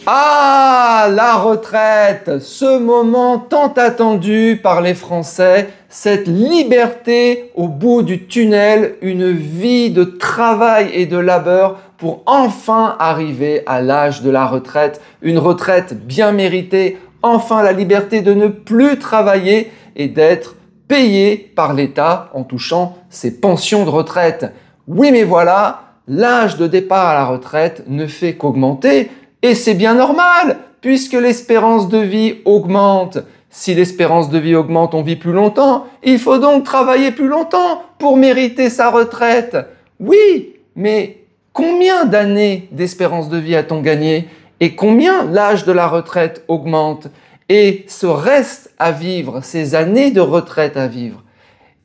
Ah, la retraite, ce moment tant attendu par les Français, cette liberté au bout du tunnel, une vie de travail et de labeur pour enfin arriver à l'âge de la retraite, une retraite bien méritée, enfin la liberté de ne plus travailler et d'être payé par l'État en touchant ses pensions de retraite. Oui, mais voilà, l'âge de départ à la retraite ne fait qu'augmenter. Et c'est bien normal, puisque l'espérance de vie augmente. Si l'espérance de vie augmente, on vit plus longtemps. Il faut donc travailler plus longtemps pour mériter sa retraite. Oui, mais combien d'années d'espérance de vie a-t-on gagné? Et combien l'âge de la retraite augmente? Et ce reste à vivre, ces années de retraite à vivre,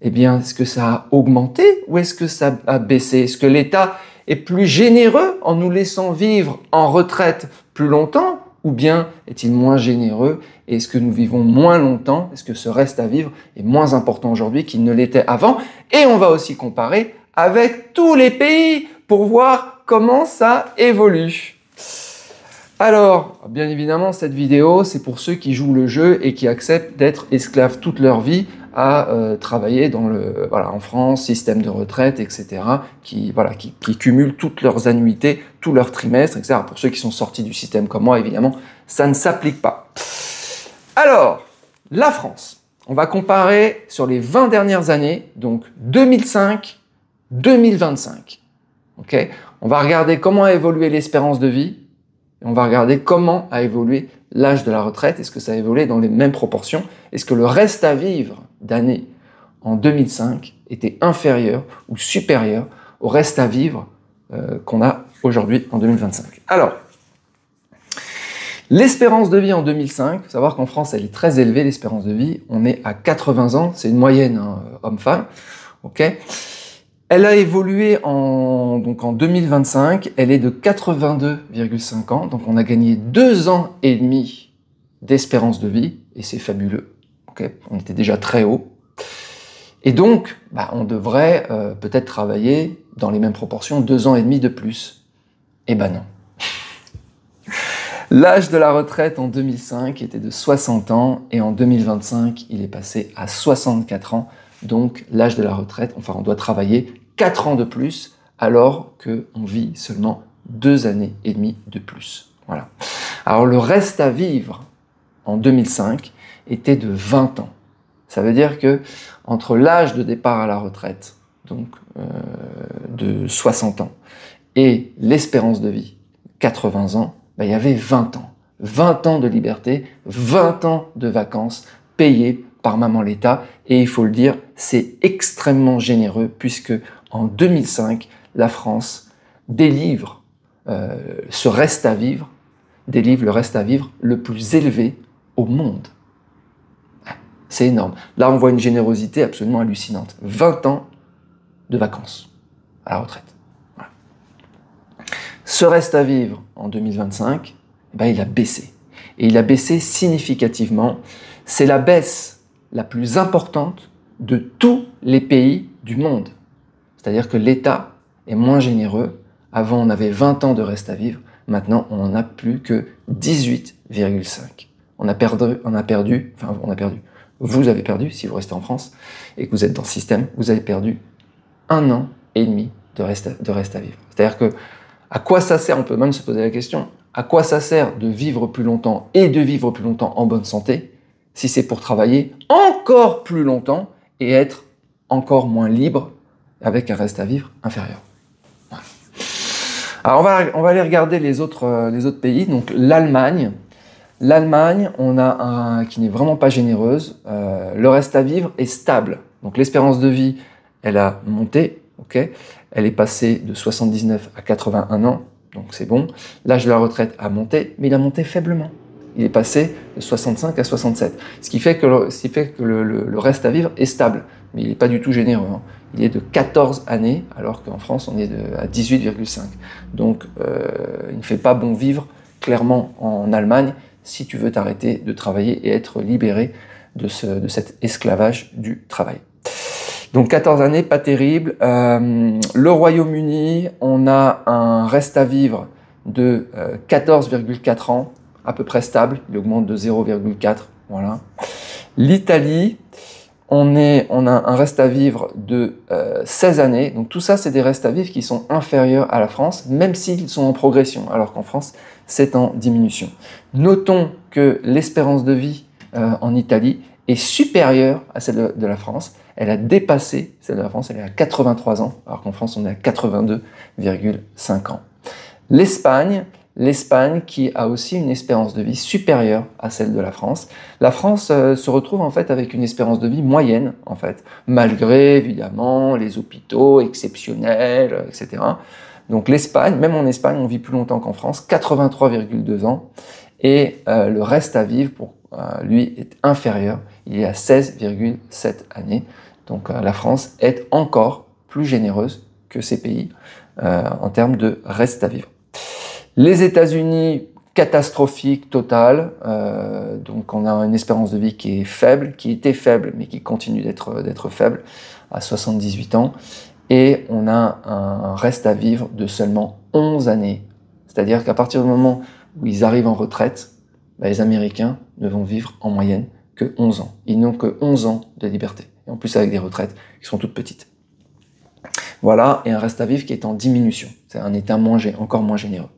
eh bien, est-ce que ça a augmenté ou est-ce que ça a baissé? Est-ce que l'État est plus généreux en nous laissant vivre en retraite plus longtemps ou bien est-il moins généreux et est-ce que nous vivons moins longtemps? Est-ce que ce reste à vivre est moins important aujourd'hui qu'il ne l'était avant? Et on va aussi comparer avec tous les pays pour voir comment ça évolue. Alors, bien évidemment, cette vidéo, c'est pour ceux qui jouent le jeu et qui acceptent d'être esclaves toute leur vie à travailler dans en France, système de retraite, etc., qui cumulent toutes leurs annuités, tous leurs trimestres, etc. Pour ceux qui sont sortis du système comme moi, évidemment, ça ne s'applique pas. Alors, la France, on va comparer sur les 20 dernières années, donc 2005-2025. Okay, on va regarder comment a évolué l'espérance de vie, et on va regarder comment a évolué l'âge de la retraite. Est-ce que ça a évolué dans les mêmes proportions? Est-ce que le reste à vivre d'années en 2005 était inférieur ou supérieur au reste à vivre qu'on a aujourd'hui en 2025? Alors, l'espérance de vie en 2005, il faut savoir qu'en France, elle est très élevée, l'espérance de vie. On est à 80 ans, c'est une moyenne homme-femme. Okay, elle a évolué en 2025, elle est de 82,5 ans, donc on a gagné 2 ans et demi d'espérance de vie, et c'est fabuleux. Okay, on était déjà très haut. Et donc, on devrait peut-être travailler dans les mêmes proportions 2 ans et demi de plus. Eh ben non. L'âge de la retraite en 2005 était de 60 ans, et en 2025, il est passé à 64 ans. Donc, l'âge de la retraite, on doit travailler 4 ans de plus, alors qu'on vit seulement 2 années et demie de plus. Voilà. Alors, le reste à vivre en 2005 était de 20 ans. Ça veut dire que entre l'âge de départ à la retraite, donc de 60 ans, et l'espérance de vie, 80 ans, il y avait 20 ans. 20 ans de liberté, 20 ans de vacances payées par maman l'État. Et il faut le dire, c'est extrêmement généreux puisque en 2005, la France délivre le reste à vivre le plus élevé au monde. C'est énorme. Là, on voit une générosité absolument hallucinante. 20 ans de vacances à la retraite. Voilà. Ce reste à vivre en 2025, il a baissé. Et il a baissé significativement. C'est la baisse la plus importante de tous les pays du monde. C'est-à-dire que l'État est moins généreux. Avant, on avait 20 ans de reste à vivre. Maintenant, on n'en a plus que 18,5. On a perdu. Vous avez perdu, si vous restez en France et que vous êtes dans le système, vous avez perdu 1 an et demi de reste à vivre. C'est-à-dire que, à quoi ça sert? On peut même se poser la question. À quoi ça sert de vivre plus longtemps et de vivre plus longtemps en bonne santé si c'est pour travailler encore plus longtemps et être encore moins libre avec un reste à vivre inférieur? Voilà. Alors on va aller regarder les autres pays. Donc l'Allemagne, on a qui n'est vraiment pas généreuse. Le reste à vivre est stable. Donc l'espérance de vie, elle a monté. Okay, elle est passée de 79 à 81 ans. Donc c'est bon. L'âge de la retraite a monté, mais il a monté faiblement. Il est passé de 65 à 67. Ce qui fait que le reste à vivre est stable. Mais il n'est pas du tout généreux. Hein. Il est de 14 années, alors qu'en France, on est à 18,5. Donc, il ne fait pas bon vivre, clairement, en Allemagne, si tu veux t'arrêter de travailler et être libéré de cet esclavage du travail. Donc 14 années, pas terrible. Le Royaume-Uni, on a un reste à vivre de 14,4 ans, à peu près stable, il augmente de 0,4, voilà. L'Italie, on a un reste à vivre de 16 années, donc tout ça c'est des restes à vivre qui sont inférieurs à la France, même s'ils sont en progression, alors qu'en France c'est en diminution. Notons que l'espérance de vie en Italie est supérieure à celle de la France, elle a dépassé celle de la France, elle est à 83 ans, alors qu'en France on est à 82,5 ans. L'Espagne qui a aussi une espérance de vie supérieure à celle de la France. La France se retrouve en fait avec une espérance de vie moyenne, en fait, malgré évidemment les hôpitaux exceptionnels, etc. Donc l'Espagne, même en Espagne, on vit plus longtemps qu'en France, 83,2 ans, et le reste à vivre pour lui est inférieur, il est à 16,7 années. Donc la France est encore plus généreuse que ces pays en termes de reste à vivre. Les États-Unis, catastrophique totale, donc on a une espérance de vie qui est faible, qui était faible, mais qui continue d'être faible, à 78 ans, et on a un reste à vivre de seulement 11 années. C'est-à-dire qu'à partir du moment où ils arrivent en retraite, les Américains ne vont vivre en moyenne que 11 ans. Ils n'ont que 11 ans de liberté, et en plus avec des retraites qui sont toutes petites. Voilà, et un reste à vivre qui est en diminution. C'est un État encore moins généreux.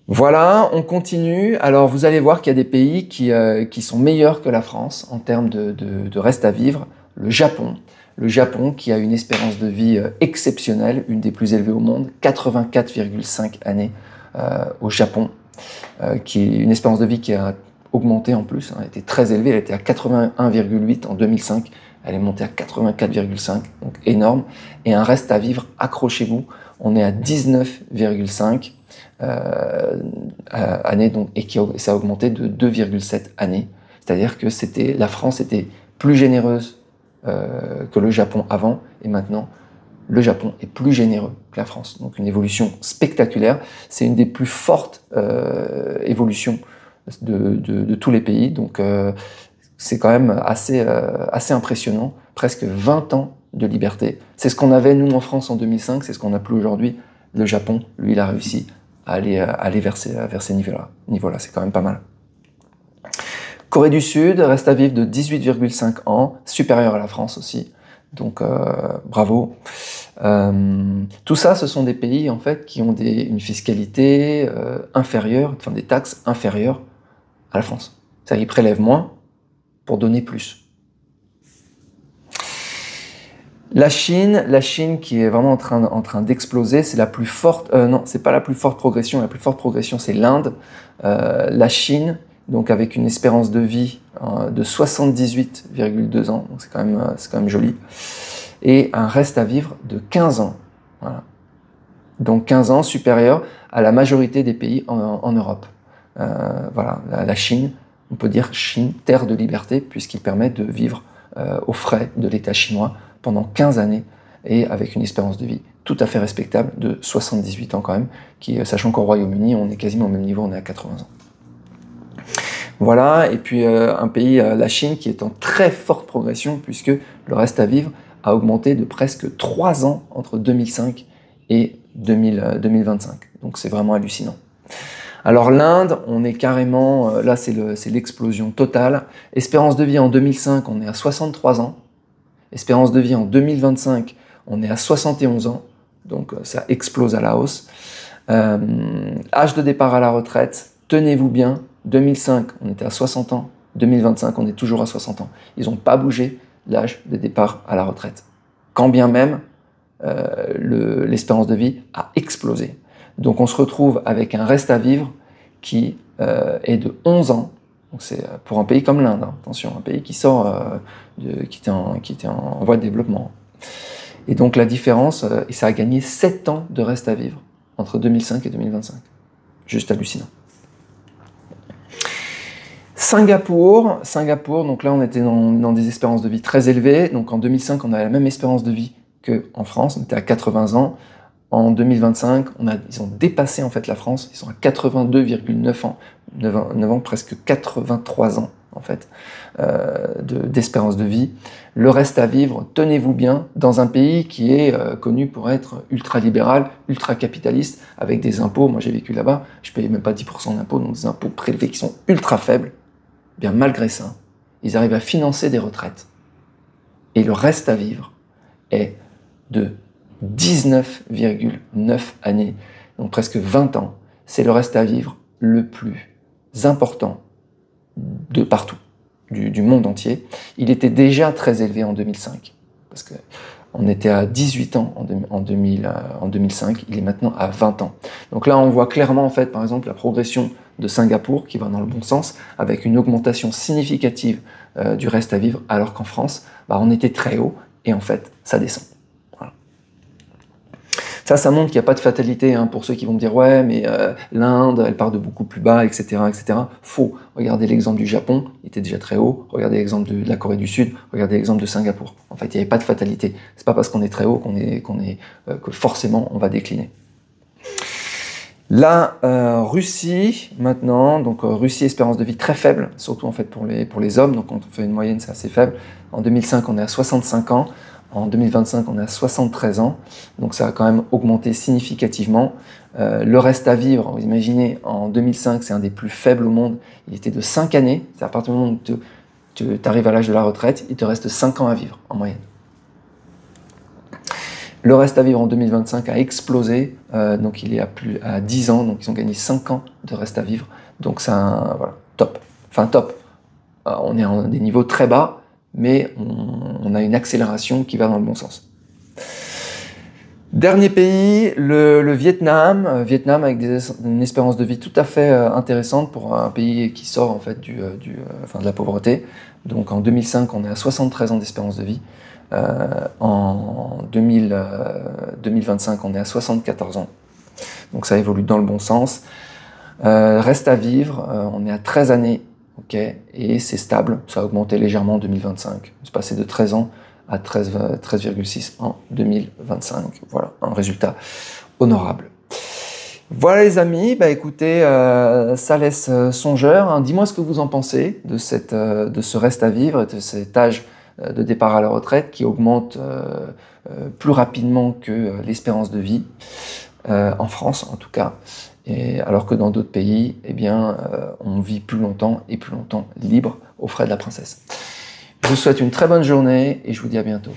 Voilà, on continue. Alors vous allez voir qu'il y a des pays qui sont meilleurs que la France en termes de reste à vivre. Le Japon qui a une espérance de vie exceptionnelle, une des plus élevées au monde, 84,5 années au Japon, qui est une espérance de vie qui a augmenté en plus, elle était très élevée, elle était à 81,8 en 2005, elle est montée à 84,5, donc énorme, et un reste à vivre, accrochez-vous, on est à 19,5 années, donc, et ça a augmenté de 2,7 années, c'est-à-dire que la France était plus généreuse que le Japon avant, et maintenant le Japon est plus généreux que la France. Donc une évolution spectaculaire, c'est une des plus fortes évolutions de tous les pays, donc c'est quand même assez impressionnant, presque 20 ans de liberté. C'est ce qu'on avait nous en France en 2005, c'est ce qu'on n'a plus aujourd'hui. Le Japon, lui, il a réussi à aller vers ces niveaux-là, c'est quand même pas mal. Corée du Sud, reste à vivre de 18,5 ans, supérieur à la France aussi. Donc bravo. Tout ça, ce sont des pays en fait qui ont une fiscalité inférieure, enfin des taxes inférieures à la France. C'est-à-dire qu'ils prélèvent moins pour donner plus. La Chine qui est vraiment en train d'exploser, c'est la plus forte. Non, c'est pas la plus forte progression. La plus forte progression, c'est l'Inde. La Chine, donc avec une espérance de vie de 78,2 ans, donc c'est quand même joli, et un reste à vivre de 15 ans. Voilà. Donc 15 ans supérieur à la majorité des pays en Europe. Voilà, la Chine, on peut dire Chine, terre de liberté, puisqu'il permet de vivre aux frais de l'État chinois pendant 15 années et avec une espérance de vie tout à fait respectable de 78 ans quand même, sachant qu'au Royaume-Uni, on est quasiment au même niveau, on est à 80 ans. Voilà, et puis un pays, la Chine, qui est en très forte progression, puisque le reste à vivre a augmenté de presque 3 ans entre 2005 et 2025. Donc c'est vraiment hallucinant. Alors l'Inde, on est carrément, là c'est l'explosion totale. Espérance de vie en 2005, on est à 63 ans. Espérance de vie en 2025, on est à 71 ans. Donc ça explose à la hausse. Âge de départ à la retraite, tenez-vous bien, 2005, on était à 60 ans. 2025, on est toujours à 60 ans. Ils n'ont pas bougé l'âge de départ à la retraite. Quand bien même, l'espérance de vie a explosé. Donc on se retrouve avec un reste à vivre qui est de 11 ans. Donc c'est pour un pays comme l'Inde, hein, attention, un pays qui était en voie de développement. Et donc la différence, et ça a gagné 7 ans de reste à vivre entre 2005 et 2025. Juste hallucinant. Singapour, donc là on était dans des espérances de vie très élevées. Donc en 2005, on avait la même espérance de vie qu'en France, on était à 80 ans. En 2025, ils ont dépassé en fait la France, ils sont à 82,9 ans, 9 ans, presque 83 ans en fait, d'espérance de vie. Le reste à vivre, tenez-vous bien, dans un pays qui est connu pour être ultra-libéral, ultra-capitaliste, avec des impôts. Moi, j'ai vécu là-bas, je payais même pas 10% d'impôts, donc des impôts prélevés qui sont ultra faibles. Bien, malgré ça, ils arrivent à financer des retraites. Et le reste à vivre est de 19,9 années, donc presque 20 ans. C'est le reste à vivre le plus important de partout, du monde entier. Il était déjà très élevé en 2005, parce qu'on était à 18 ans en 2005, il est maintenant à 20 ans. Donc là, on voit clairement, en fait, par exemple, la progression de Singapour, qui va dans le bon sens, avec une augmentation significative du reste à vivre, alors qu'en France, on était très haut, et en fait, ça descend. Voilà. Ça montre qu'il n'y a pas de fatalité, hein, pour ceux qui vont me dire « ouais, mais l'Inde, elle part de beaucoup plus bas, etc. etc. » Faux. Regardez l'exemple du Japon, il était déjà très haut. Regardez l'exemple de la Corée du Sud. Regardez l'exemple de Singapour. En fait, il n'y avait pas de fatalité. C'est pas parce qu'on est très haut que forcément on va décliner. La Russie, maintenant, donc Russie, espérance de vie très faible, surtout en fait pour les hommes, donc quand on fait une moyenne, c'est assez faible. En 2005, on est à 65 ans. En 2025, on est à 73 ans, donc ça a quand même augmenté significativement. Le reste à vivre, vous imaginez, en 2005, c'est un des plus faibles au monde, il était de 5 années, c'est à partir du moment où tu arrives à l'âge de la retraite, il te reste 5 ans à vivre, en moyenne. Le reste à vivre en 2025 a explosé, donc il est à 10 ans, donc ils ont gagné 5 ans de reste à vivre, donc c'est voilà, top. Enfin top, on est à des niveaux très bas, mais on a une accélération qui va dans le bon sens. Dernier pays, le Vietnam. Vietnam avec une espérance de vie tout à fait intéressante pour un pays qui sort en fait de la pauvreté. Donc en 2005, on est à 73 ans d'espérance de vie. En 2025, on est à 74 ans. Donc ça évolue dans le bon sens. Reste à vivre, on est à 13 années. Okay, et c'est stable, ça a augmenté légèrement en 2025. C'est passé de 13 ans à 13,6 en 2025. Voilà, un résultat honorable. Voilà les amis, écoutez, ça laisse songeur. Hein. Dis-moi ce que vous en pensez de ce reste à vivre, de cet âge de départ à la retraite qui augmente plus rapidement que l'espérance de vie, en France en tout cas. Alors que dans d'autres pays, on vit plus longtemps et plus longtemps libre aux frais de la princesse. Je vous souhaite une très bonne journée et je vous dis à bientôt.